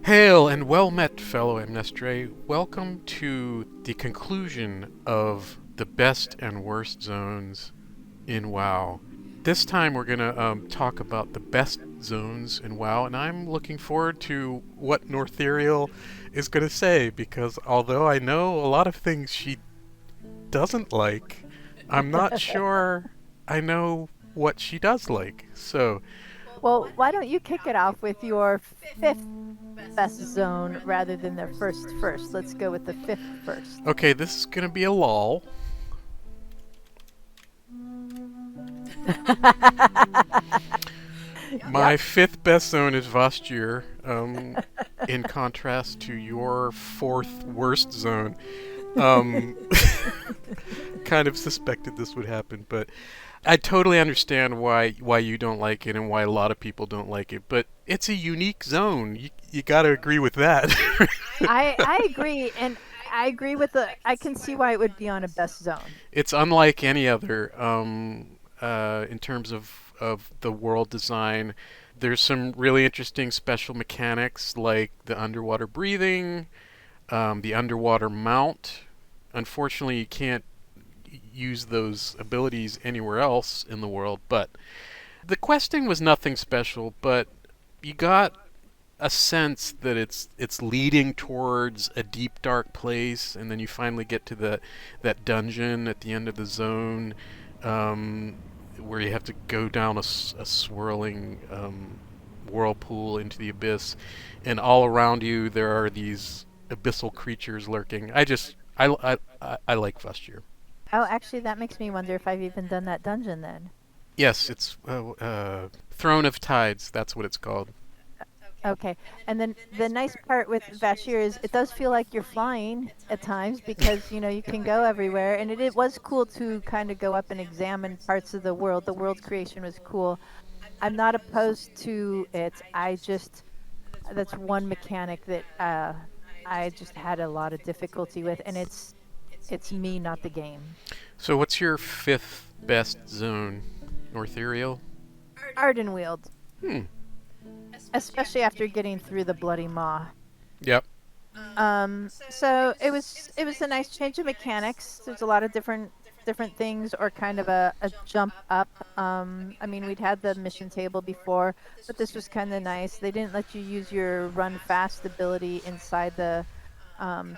Hail and well met, fellow Amnestre. Welcome to the conclusion of the best and worst zones in WoW. This time we're going to talk about the best zones in WoW, and I'm looking forward to what Northiriel is going to say, because although I know a lot of things she doesn't like, I'm not sure I know what she does like. So, Well, why don't you kick it off with your fifth best zone rather than the first? Let's go with the fifth first. okay, this is going to be a lull. My Yep. fifth best zone is Vostir, in contrast to your fourth worst zone. Um, kind of suspected this would happen, but I totally understand why you don't like it and why a lot of people don't like it. But it's a unique zone. You got to agree with that. I agree, and I agree with the. I can see why it would be on a best zone. It's unlike any other in terms of the world design. There's some really interesting special mechanics like the underwater breathing, the underwater mount. Unfortunately, you can't use those abilities anywhere else in the world, but the questing was nothing special, but you got a sense that it's leading towards a deep dark place, and then you finally get to that dungeon at the end of the zone, um, where you have to go down a swirling whirlpool into the abyss, and all around you there are these abyssal creatures lurking. I like Vesture. Oh, actually, that makes me wonder if I've even done that dungeon then. Yes, it's Throne of Tides. That's what it's called. Okay, and then the nice part with Vashir is it does feel like you're flying at times because you can go everywhere, and it was cool to kind of go up and examine parts of the world. The world creation was cool. I'm not opposed to it. I just that's one mechanic that I just had a lot of difficulty with, and it's me, not the game. So, what's your fifth best zone? Northiriel? Ardenweald, Hmm. especially after getting through the Bloody Maw. Yep. So it was a nice change of mechanics. There's a lot of different things, or kind of a jump up. I mean, we'd had the mission table before, but this was kind of nice. They didn't let you use your run fast ability inside the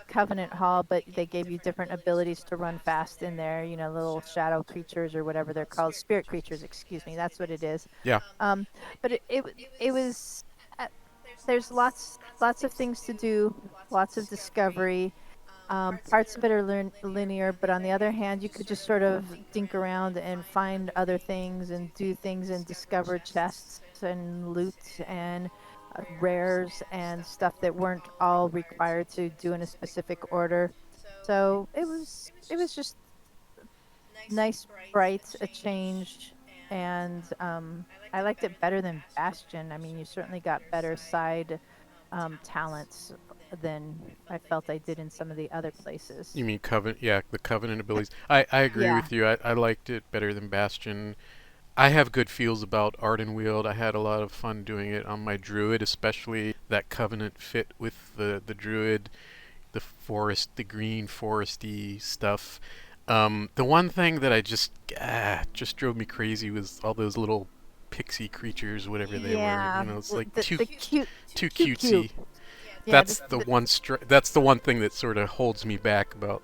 Covenant Hall, but they gave you different abilities to run fast in there. Little shadow creatures or whatever they're called, spirit creatures. Excuse me, that's what it is. Yeah. But it was. There's lots of things to do, lots of discovery. Parts of it are linear, but on the other hand, you could just sort of dink around and find other things and do things and discover chests and loot and rares and stuff that weren't all required to do in a specific order. So it was just nice, bright, a change, and I liked it better than Bastion. I mean, you certainly got better side talents than I felt I did in some of the other places. You mean Covenant? Yeah, the Covenant abilities. I agree Yeah. with you. I liked it better than Bastion. I have good feels about Ardenweald. I had a lot of fun doing it on my Druid, especially that Covenant fit with the Druid, the forest, the green foresty stuff. The one thing that I just drove me crazy was all those little pixie creatures, whatever they were. Yeah, It's like the cute, too too cute. cutesy. Yeah, That's the one thing that sort of holds me back about.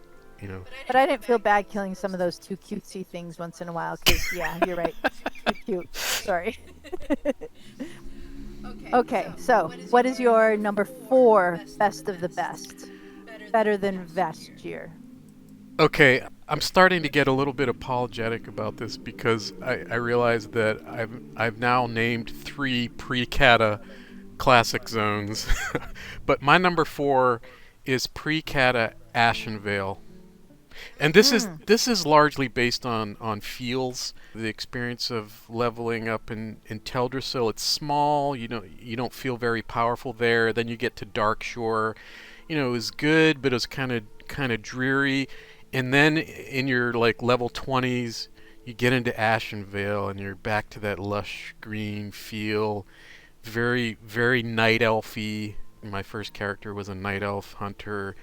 but I didn't feel bad killing some of those too cutesy things once in a while because yeah, you're right, too cute. Sorry. Okay, so what is your number four best of the best? Better than Vashtir. Okay, I'm starting to get a little bit apologetic about this because I realize that I've now named three pre-Kata classic zones, but my number four is pre-Kata Ashenvale. And this is Mm. this is largely based on feels. The experience of leveling up in Teldrassil. It's small. You don't feel very powerful there. Then you get to Darkshore. It was good, but it was kind of dreary. And then in your like level 20s, you get into Ashenvale and you're back to that lush green feel. Very very night elfy. My first character was a night elf hunter.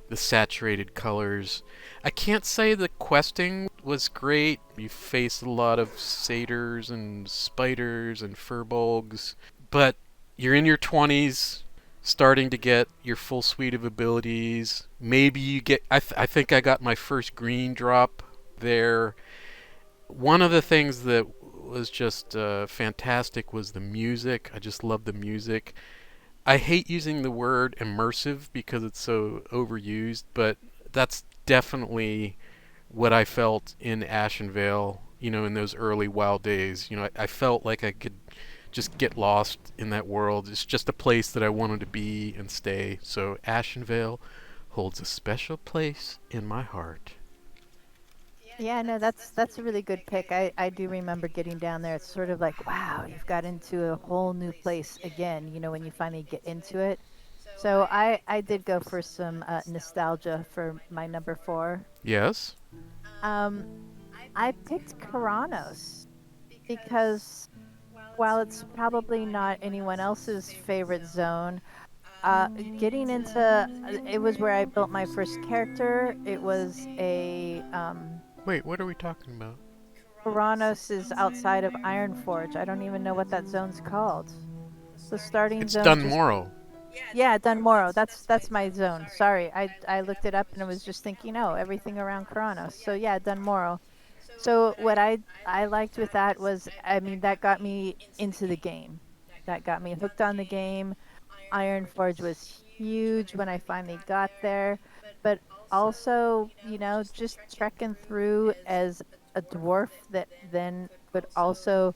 The saturated colors. I can't say the questing was great. You face a lot of satyrs and spiders and furbolgs, but you're in your 20s, starting to get your full suite of abilities. Maybe you get. I think I got my first green drop there. One of the things that was just fantastic was the music. I just love the music. I hate using the word immersive because it's so overused, but that's definitely what I felt in Ashenvale, in those early WoW days. I felt like I could just get lost in that world. It's just a place that I wanted to be and stay. So Ashenvale holds a special place in my heart. Yeah, no, that's a really good pick. I do remember getting down there. It's sort of like, wow, you've got into a whole new place again, when you finally get into it. So I did go for some nostalgia for my number 4. Yes? Um, I picked Karanos because while it's probably not anyone else's favorite zone, getting into it was where I built my first character. It was a Wait, what are we talking about? Karanos is outside of Ironforge. I don't even know what that zone's called. The starting It's zone just Dunmorrow. yeah, Dunmorrow. That's my zone. Sorry, I looked it up and I was just thinking, oh, everything around Karanos. So yeah, Dunmorrow. So what I liked with that was, I mean, that got me into the game. That got me hooked on the game. Ironforge was huge when I finally got there, but also, just trekking through as a dwarf that then could also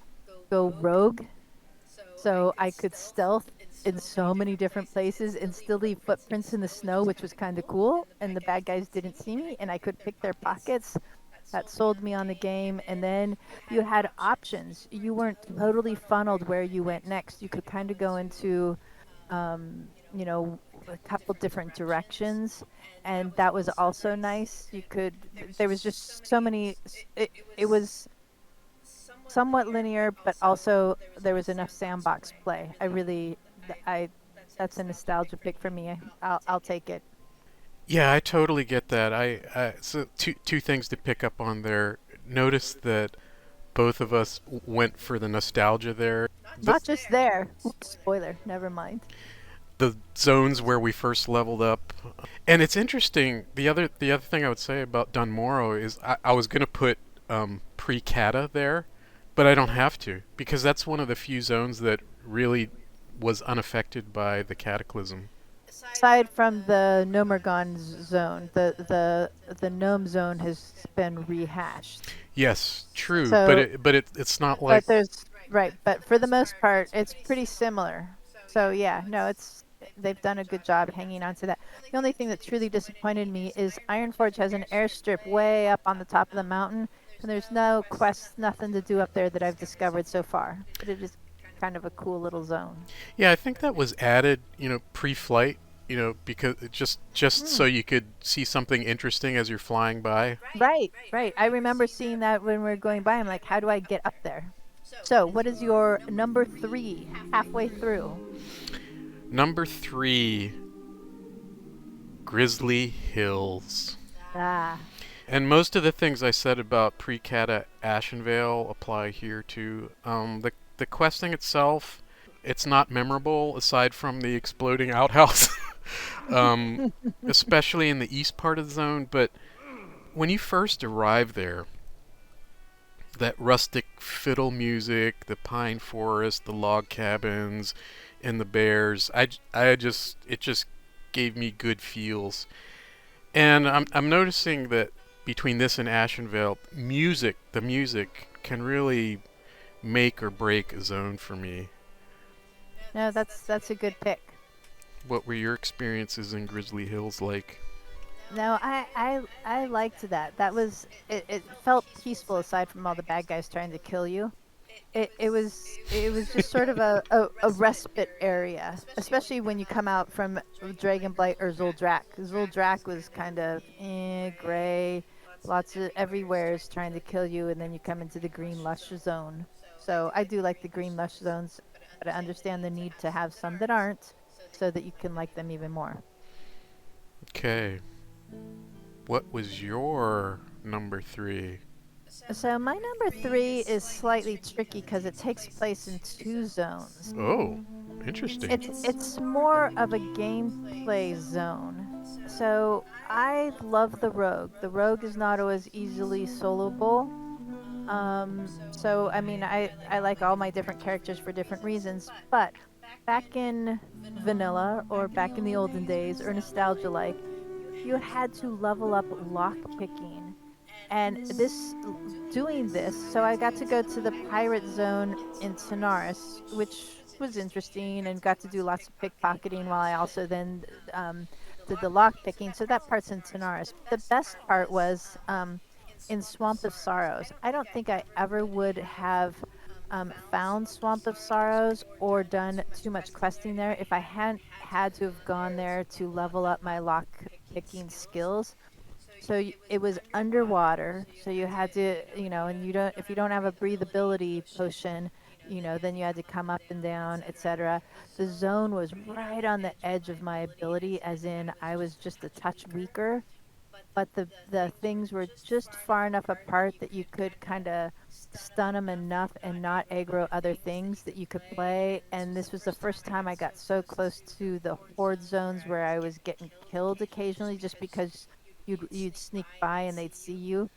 go rogue, so I could stealth in so many different places and still leave footprints in the snow, which was kind of cool. And the bad guys didn't see me, and I could pick their pockets. That sold me on the game. And then you had options. You weren't totally funneled where you went next. You could kind of go into, a couple different directions. And that was also nice. There was just so many, it was somewhat linear, but also there was enough sandbox play. I that's a nostalgia pick for me. I'll take it. Yeah, I totally get that. So two things to pick up on there. Notice that both of us went for the nostalgia there. The Not just there. Oops, spoiler. Never mind. the zones where we first leveled up. And it's interesting. The other thing I would say about Dunmorrow is I was gonna put pre-Kata there, but I don't have to because that's one of the few zones that really was unaffected by the cataclysm. Aside from the Nomergon zone, the gnome zone has been rehashed. Yes, true, So, it's not like but there's right, but for the most part, it's pretty similar. So yeah, no, they've done a good job hanging on to that. The only thing that truly disappointed me is Ironforge has an airstrip way up on the top of the mountain, and there's no quests, nothing to do up there that I've discovered so far. But it is kind of a cool little zone. yeah, I think that was added, pre-flight, because just so Hmm. you could see something interesting as you're flying by. Right, right. I remember seeing that when we were going by. I'm like, how do I get up there? So, what is your number 3 halfway through? Number 3, Grizzly Hills. Ah, And most of the things I said about pre-Cata Ashenvale apply here too. The questing itself, it's not memorable aside from the exploding outhouse, um, especially in the east part of the zone. But when you first arrive there, that rustic fiddle music, the pine forest, the log cabins, and the bears, it just gave me good feels. And I'm noticing that between this and Ashenvale, the music can really make or break a zone for me. no, that's a good pick. What were your experiences in Grizzly Hills like? No, I liked that. It felt peaceful aside from all the bad guys trying to kill you. It was just sort of a respite area, especially when you come out from Dragonblight or Zuldrak. Zuldrak was kind of gray, lots of everywhere is trying to kill you, and then you come into the green lush zone. So I do like the green lush zones, but I understand the need to have some that aren't. so that you can like them even more. Okay. What was your number three? So my number three is slightly tricky because it takes place in two zones. Oh, interesting. It's more of a gameplay zone. So I love the rogue. The rogue is not always easily soloable. So I mean, I like all my different characters for different reasons. But back in vanilla or back in the olden days or nostalgia like, you had to level up lock picking. And doing this, so I got to go to the pirate zone in Tanaris, which was interesting, and got to do lots of pickpocketing while I also then did the lock picking. So that part's in Tanaris. The best part was in Swamp of Sorrows. I don't think I ever would have found Swamp of Sorrows or done too much questing there if I hadn't had to have gone there to level up my lock picking skills. So it was underwater, so you had to, and you don't, if you don't have a breathability potion, then you had to come up and down, etc. The zone was right on the edge of my ability, as in I was just a touch weaker, but the things were just far enough apart that you could kind of stun them enough and not aggro other things that you could play. And this was the first time I got so close to the horde zones where I was getting killed occasionally just because you'd sneak by and they'd see you.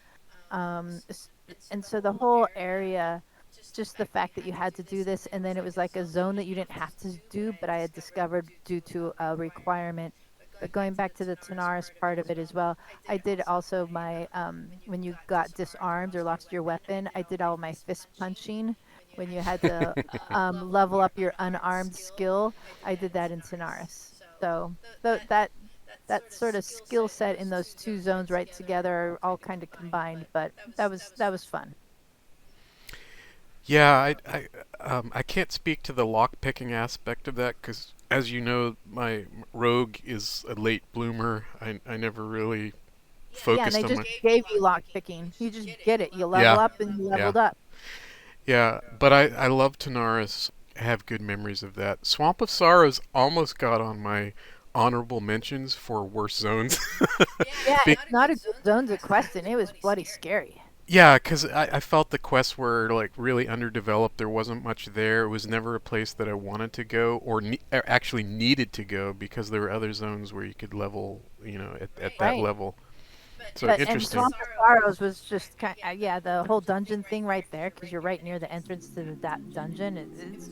And so the whole area, just the fact that you had to do this, and then it was like a zone that you didn't have to do, but I had discovered due to a requirement. But going back to the Tanaris part of it as well, I did also my when you got disarmed or lost your weapon, I did all my fist punching. When you had to level up your unarmed skill, I did that in Tanaris. So that sort of skill set in those two zones right together are all kind of combined. But that was fun. Yeah, I can't speak to the lock picking aspect of that because, as you know, my rogue is a late bloomer. I never really Yeah, and focused they on just my. gave you lock picking. You just get it. You level Yeah, up and you yeah, leveled up. yeah. But I love Tanaris. I have good memories of that. Swamp of Sorrows almost got on my honorable mentions for worst zones. Yeah, Be- it's not a good zone to quest in. It was bloody scary. Yeah, because I felt the quests were like really underdeveloped. There wasn't much there. It was never a place that I wanted to go or actually needed to go because there were other zones where you could level, at that Right. level. So But and interesting. Swamp of Sorrows was just yeah, the whole dungeon thing right there because you're right near the entrance to dungeon.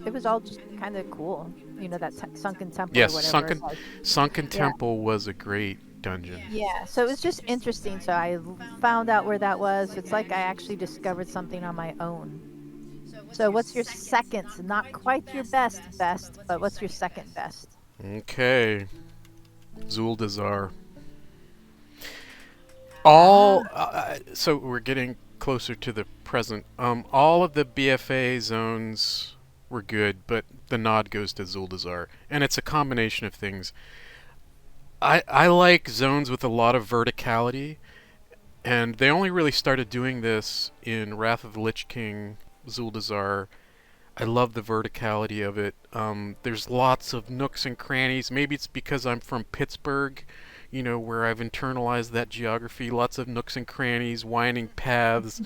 It was all just kind of cool. That sunken temple or Yes, whatever it Sunken was. Sunken Yeah. Temple was a great dungeon. Yeah, so it was just interesting. So I found out where that was. It's like I actually discovered something on my own. So what's your second? Not quite your best, but what's your second best? Okay, Zuldazar. Ah, So we're getting closer to the present. All of the BFA zones were good, but the nod goes to Zuldazar, and it's a combination of things. I like zones with a lot of verticality, and they only really started doing this in Wrath of the Lich King, Zuldazar. I love the verticality of it. There's lots of nooks and crannies. Maybe it's because I'm from Pittsburgh, where I've internalized that geography. Lots of nooks and crannies, winding paths.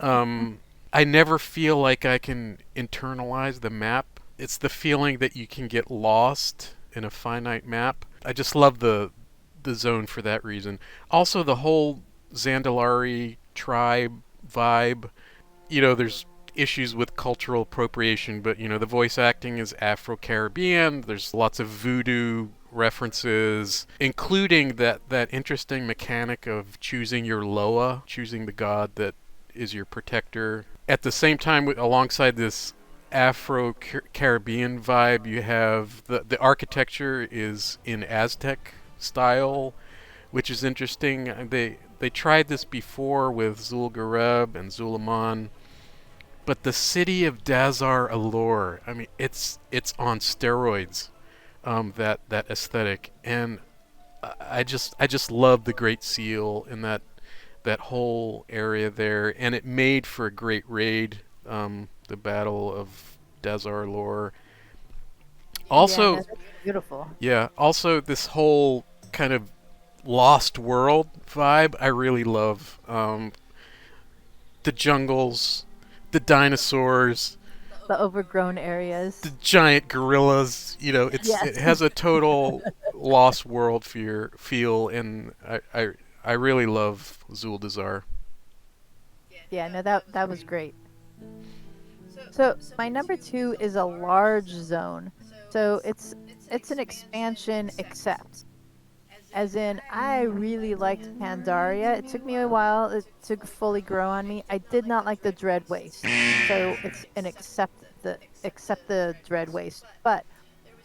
Um, I never feel like I can internalize the map. It's the feeling that you can get lost in a finite map. I just love the zone for that reason. Also, the whole Zandalari tribe vibe. There's issues with cultural appropriation, but the voice acting is Afro-Caribbean. There's lots of voodoo references, including that interesting mechanic of choosing your Loa, choosing the god that is your protector. At the same time, alongside this Afro-Caribbean vibe, you have the architecture is in Aztec style, which is interesting. They tried this before with Zul'Gareb and Zulaman, but the city of Dazar Allure, I mean, it's on steroids. That aesthetic, and I just love the Great Seal and that whole area there, and it made for a great raid. The Battle of Dazar Allure. yeah, no, Also, that's a beautiful. Yeah. Also, this whole kind of lost world vibe, I really love. The jungles, the dinosaurs, The overgrown the areas. giant gorillas. It Yes. has a total lost world feel, and I really love Zuldazar. Yeah, no, that was great. So my number two is a large zone. So it's an expansion except. As in, I really liked Pandaria. It took me a while to fully grow on me. I did not like the Dread Waste. So it's an accept the Dread Waste. But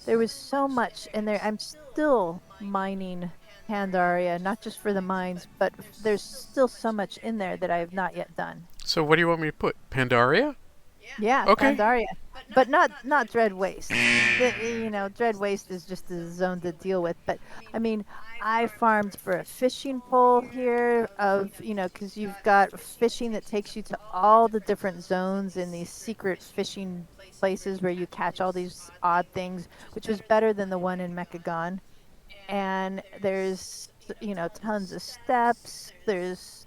there was so much in there. I'm still mining Pandaria, not just for the mines, but there's still so much in there that I have not yet done. So, what do you want me to put? Pandaria? Yeah, Okay. Pandaria, but not Dread Waste. Dread Waste is just a zone to deal with. But I mean, I farmed for a fishing pole here because you've got fishing that takes you to all the different zones in these secret fishing places where you catch all these odd things, which was better than the one in Mechagon. And there's tons of steps. There's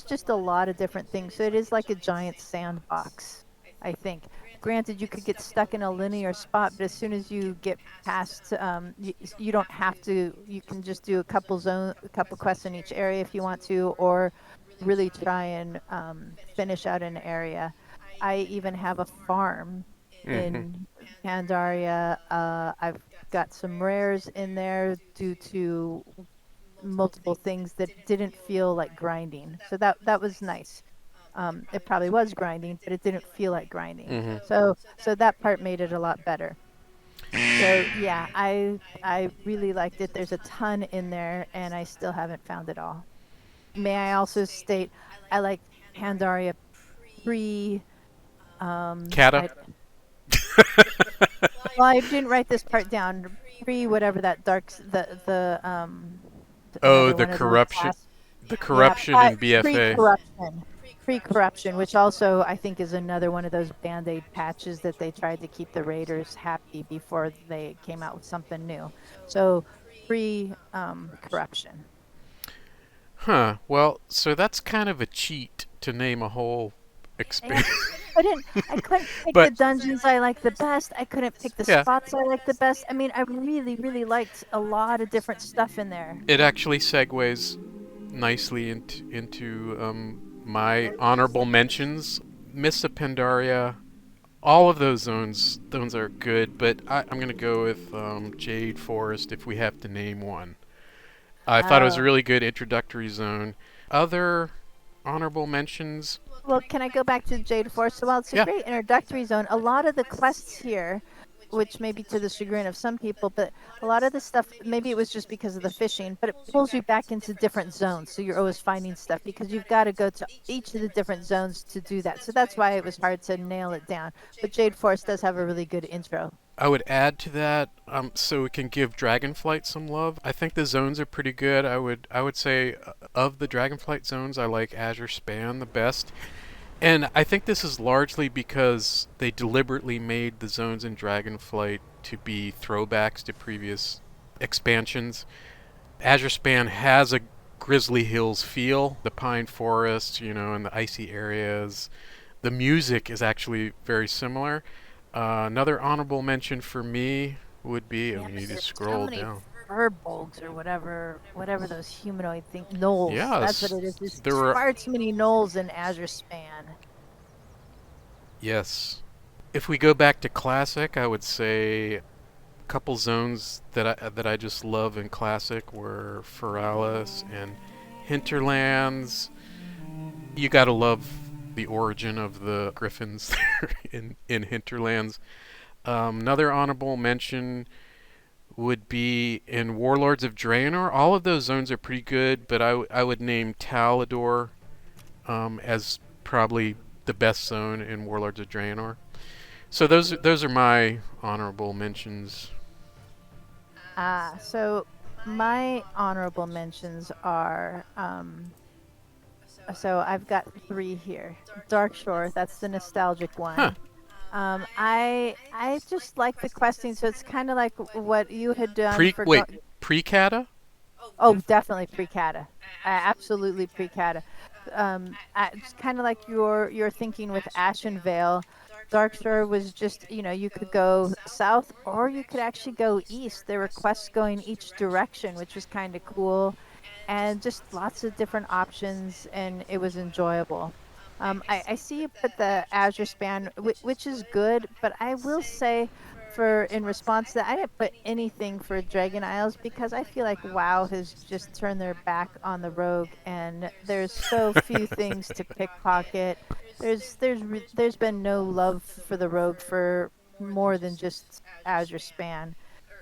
just a lot of different things. So it is like a giant sandbox, I think. Granted, you could get stuck in a linear spot, but as soon as you get past, you don't have to. You can just do a couple quests in each area if you want to, or really try and finish out an area. I even have a farm Mm-hmm. in Pandaria. I've got some rares in there due to multiple things that didn't feel like grinding. So that was nice. It probably was grinding, but it didn't feel like grinding. Mm-hmm. So that part made it a lot better. So yeah, I really liked it. There's a ton in there, and I still haven't found it all. May I also state I like Pandaria pre. Kata? I Well, I didn't write this part down. Pre whatever that Oh, another the one of those corruption. class. The Yeah, corruption in BFA. pre-corruption. Pre-corruption, which also I think is another one of those band-aid patches that they tried to keep the raiders happy before they came out with something new. So pre-corruption. Huh. Well, so that's kind of a cheat to name a whole Yeah, experience. I couldn't pick the But dungeons I like the best. I couldn't pick the yeah, spots I like the best. I mean, I really, really liked a lot of different stuff in there. it actually segues nicely into my honorable mentions. Missa Pandaria, all of those are good, but I'm gonna go with Jade Forest if we have to name one. I thought it was a Oh. really good introductory zone. Other honorable mentions? Well, can I go back to Jade Force? So while it's a Yeah. great introductory zone, a lot of the quests here, which may be to the chagrin of some people, but a lot of the stuff, maybe it was just because of the fishing, but it pulls you back into different zones. So you're always finding stuff because you've got to go to each of the different zones to do that. So that's why it was hard to nail it down. But Jade Force does have a really good intro. I would add to that, so we can give Dragonflight some love. I think the zones are pretty good. I would say of the Dragonflight zones, I like Azure Span the best. And I think this is largely because they deliberately made the zones in Dragonflight to be throwbacks to previous expansions. Azure Span has a Grizzly Hills feel, the pine forests, and the icy areas. The music is actually very similar. Another honorable mention for me would be, Yeah, we need to there's so scroll many down. furbolgs or whatever those humanoid things, gnolls. That's what Yes, it is. There's there were, far too many gnolls in Azure Span. yes. If we go back to Classic, I would say a couple zones that I just love in Classic were Feralis and Hinterlands. You gotta love the origin of the Griffins there in Hinterlands. Another honorable mention would be in Warlords of Draenor. All of those zones are pretty good, but I would name Talador as probably the best zone in Warlords of Draenor. So those are my honorable mentions. So my honorable mentions are so I've got three here. Dark Shore, that's the nostalgic Huh. one. I just like the questing, so it's kind of like what you had done Pre for wait, pre-cata? Oh, definitely pre-Cata. Absolutely pre-Cata. It's kind of like your thinking with Ashen Vale. Darkshore was just, you could go south or you could actually go east. There were quests going each direction, which was kind of cool, and just lots of different options, and it was enjoyable. I see you put the Azure Span, which is good, but I will say, for in response to that, I didn't put anything for Dragon Isles because I feel like WoW has just turned their back on the rogue, and there's so few things to pickpocket. There's been no love for the rogue for more than just Azure Span,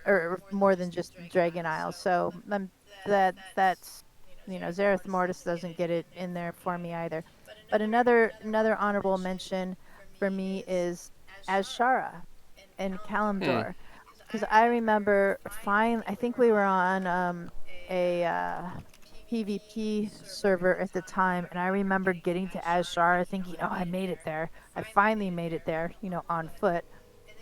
or more than just Dragon Isles. So that's Zareth Mortis doesn't get it in there for me either. But another honorable mention for me is Azshara and Hmm. Kalimdor, because I remember I think we were on a PvP server at the time, and I remember getting to Azshara thinking, "Oh, I made it there. I finally made it there, on foot."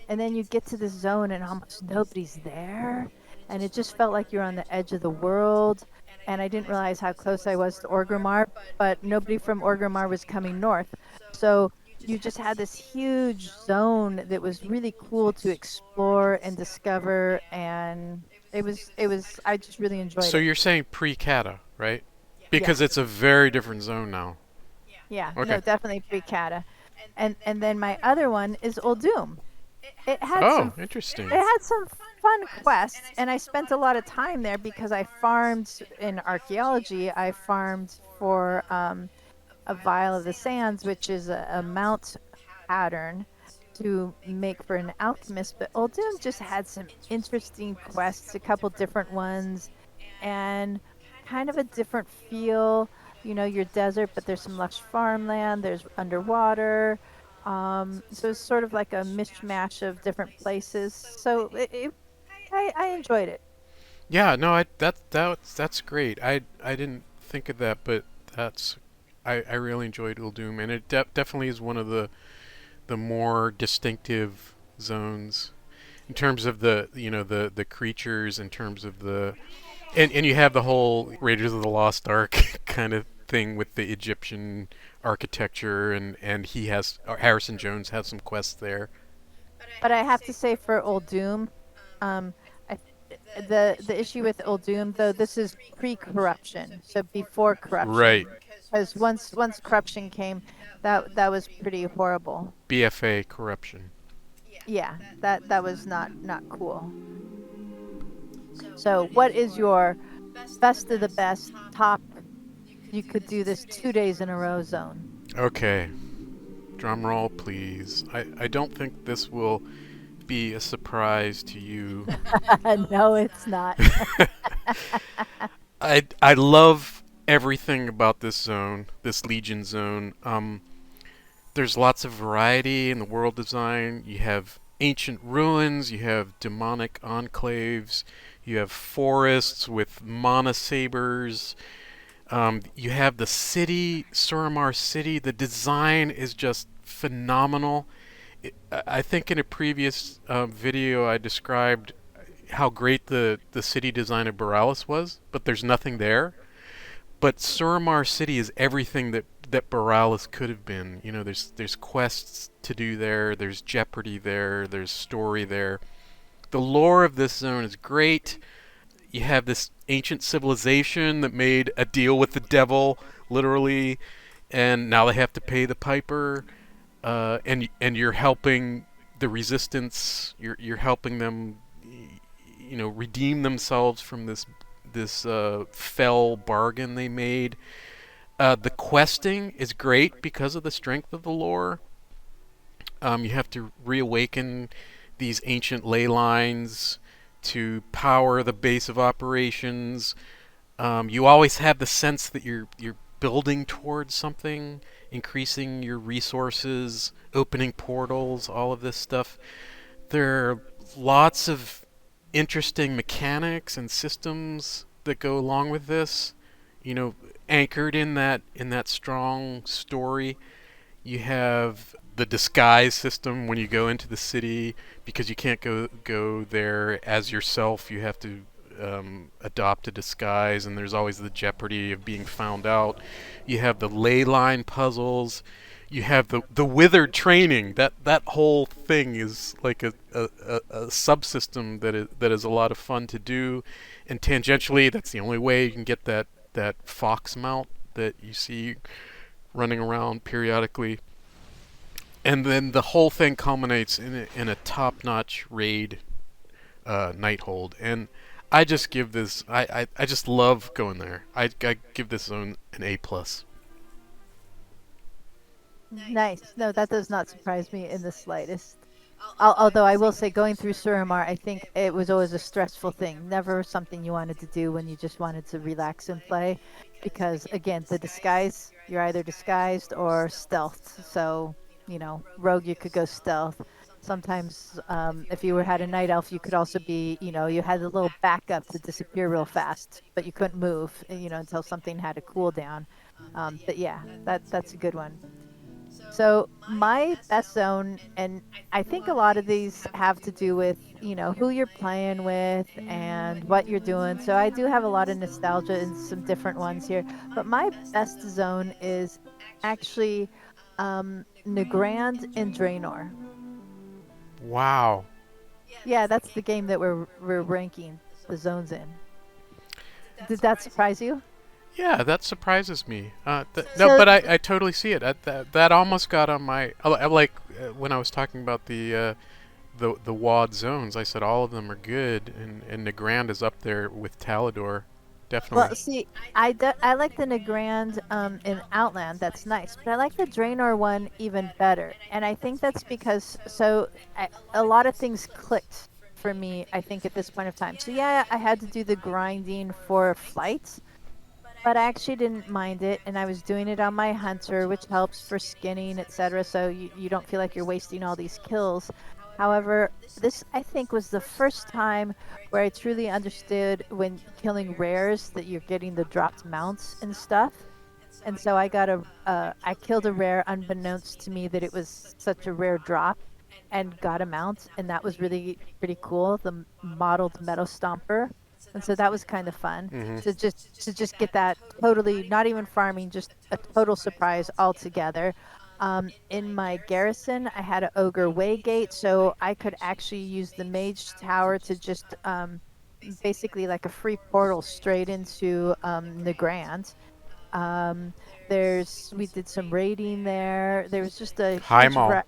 And then you get to this zone and almost nobody's there, and it just felt like you're on the edge of the world. And I didn't realize how close I was to Orgrimmar, but nobody from Orgrimmar was coming north. So you just had this huge zone that was really cool to explore and discover, and it was I just really enjoyed So it. you're saying pre-cata, right? Because Yes. it's a very different zone now. Yeah, Okay. no, definitely pre-Cata. And then my other one is Uldum. It had some Oh, interesting. it had some fun quests, and I spent a lot of time there because I farmed in archaeology. I farmed for a vial of the sands, which is a mount pattern to make for an alchemist. But Uldum just had some interesting quests, a couple different ones, and kind of a different feel. Your desert, but there's some lush farmland, there's underwater. So it's sort of like a mishmash of different places. So I enjoyed it. Yeah, no, that's great. I didn't think of that, but that's I really enjoyed Doom, and it definitely is one of the more distinctive zones in terms of the creatures, in terms of the and you have the whole Raiders of the Lost Ark kind of thing with the Egyptian architecture, and Harrison Jones has some quests there. But I have to say for Old Doom, um, I, the issue with Old Doom though, this is pre-corruption, so before Right. corruption, because once corruption came, that was pretty horrible. BFA corruption. Yeah, that was not cool. So what is your best of the best top? You could do this 2 days in a row zone. Okay. Drum roll, please. I don't think this will be a surprise to you. No, it's not. I love everything about this zone, this Legion zone. There's lots of variety in the world design. You have ancient ruins, you have demonic enclaves, you have forests with mana sabers. You have the city, Suramar City. The design is just phenomenal. I think in a previous video I described how great the city design of Borealis was, but there's nothing there. But Suramar City is everything that Borealis could have been. There's quests to do there. There's jeopardy there. There's story there. The lore of this zone is great. You have this ancient civilization that made a deal with the devil, literally, and now they have to pay the piper. And you're helping the resistance. You're helping them, redeem themselves from this fell bargain they made. The questing is great because of the strength of the lore. You have to reawaken these ancient ley lines to power the base of operations. You always have the sense that you're building towards something, increasing your resources, opening portals, all of this stuff. There are lots of interesting mechanics and systems that go along with this. Anchored in that strong story. You have the disguise system when you go into the city, because you can't go there as yourself. You have to adopt a disguise, and there's always the jeopardy of being found out. You have the ley line puzzles. You have the withered training. That whole thing is like a subsystem that is a lot of fun to do, and tangentially, that's the only way you can get that fox mount that you see running around periodically. And then the whole thing culminates in a top-notch raid Nighthold, and I just give this. I just love going there. I give this zone an A plus. Nice. No, that does not surprise me in the slightest. Although I will say, going through Suramar, I think it was always a stressful thing. Never something you wanted to do when you just wanted to relax and play, because again, the disguise, you're either disguised or stealthed. So, rogue, you could go stealth. Sometimes, if you had a night elf, you could also be, you had a little backup to disappear real fast, but you couldn't move, until something had a cooldown. But yeah, that's a good one. So my best zone, and I think a lot of these have to do with, who you're playing with and what you're doing. So I do have a lot of nostalgia in some different ones here, but my best zone is actually Nagrand and Draenor. Wow. Yeah, that's the game that we're ranking the zones in. Did that surprise you? Yeah, that surprises me. No, So but I totally see it. That almost got on my. I like when I was talking about the WAD zones. I said all of them are good, and Nagrand is up there with Talador, definitely. Well, see, I like the Nagrand in Outland. That's nice, but I like the Draenor one even better. And I think that's because a lot of things clicked for me. I think at this point of time. So yeah, I had to do the grinding for flights, but I actually didn't mind it, and I was doing it on my hunter, which helps for skinning, etc. So you don't feel like you're wasting all these kills. However, this I think was the first time where I truly understood when killing rares that you're getting the dropped mounts and stuff. And so I killed a rare unbeknownst to me that it was such a rare drop, and got a mount, and that was really pretty cool. The modeled Meadow Stomper, and so that was kind of fun Hmm. to just get that totally not even farming, just a total surprise altogether. In my garrison, I had an ogre waygate, so I could actually use the mage tower to just basically like a free portal straight into the Grand. Um, we did some raiding there. There was just a huge Heimal.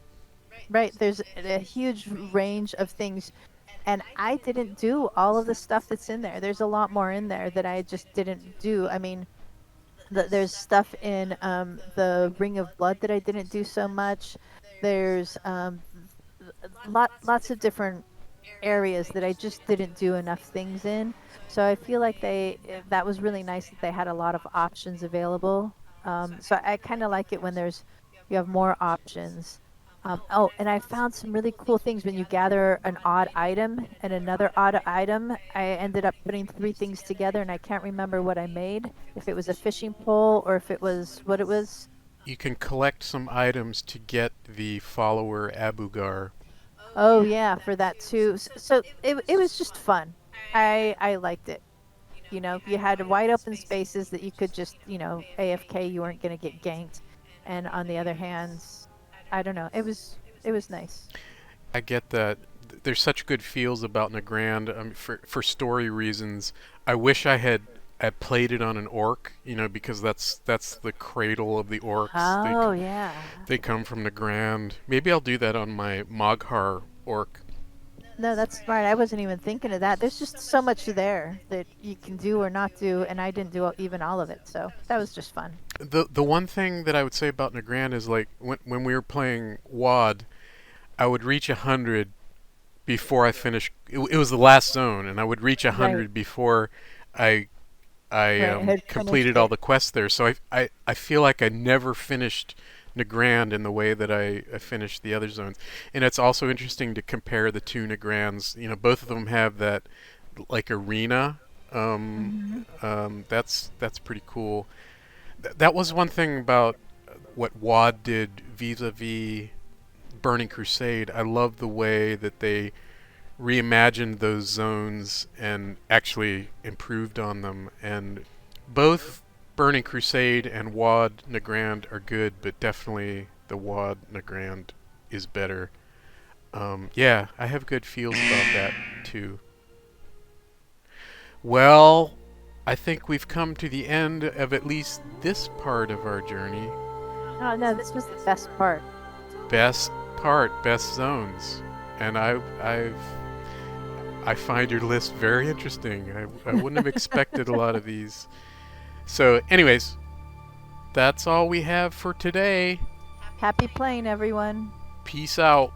right. There's a huge range of things, and I didn't do all of the stuff that's in there. There's a lot more in there that I just didn't do. I mean, there's stuff in the Ring of Blood that I didn't do so much. There's lots of different areas that I just didn't do enough things in. So I feel like that was really nice that they had a lot of options available. So I kind of like it when you have more options. Oh, and I found some really cool things when you gather an odd item and another odd item. I ended up putting three things together, and I can't remember what I made. If it was a fishing pole or if it was what it was. You can collect some items to get the follower Abugar. Oh yeah, for that too. So it was just fun. I liked it. You had wide open spaces that you could just, AFK, you weren't going to get ganked. And on the other hand, I don't know. It was nice. I get that. There's such good feels about Nagrand. For story reasons, I wish I played it on an orc. Because that's the cradle of the orcs. Oh yeah. They come from Nagrand. Maybe I'll do that on my Moghar orc. No, that's smart. I wasn't even thinking of that. There's just so much there that you can do or not do, and I didn't do even all of it. So that was just fun. The one thing that I would say about Nagrand is like when we were playing WAD, I would reach 100 before I finished. It was the last zone, and I would reach Right. 100 before I I Right. I had finished completed all it. the quests there. So I feel like I never finished Nagrand in the way that I finished the other zones. And it's also interesting to compare the two Nagrands. Both of them have that like arena. Hmm. That's pretty cool. That was one thing about what WAD did vis-a-vis. Burning Crusade, I love the way that they reimagined those zones and actually improved on them. And both Burning Crusade and Wad Nagrand are good, but definitely the Wad Nagrand is better. Yeah, I have good feels about that too. Well, I think we've come to the end of at least this part of our journey. Oh no, this was the best part. Best part, best zones. And I find your list very interesting. I wouldn't have expected a lot of these. So, anyways, that's all we have for today. Happy playing, everyone. Peace out.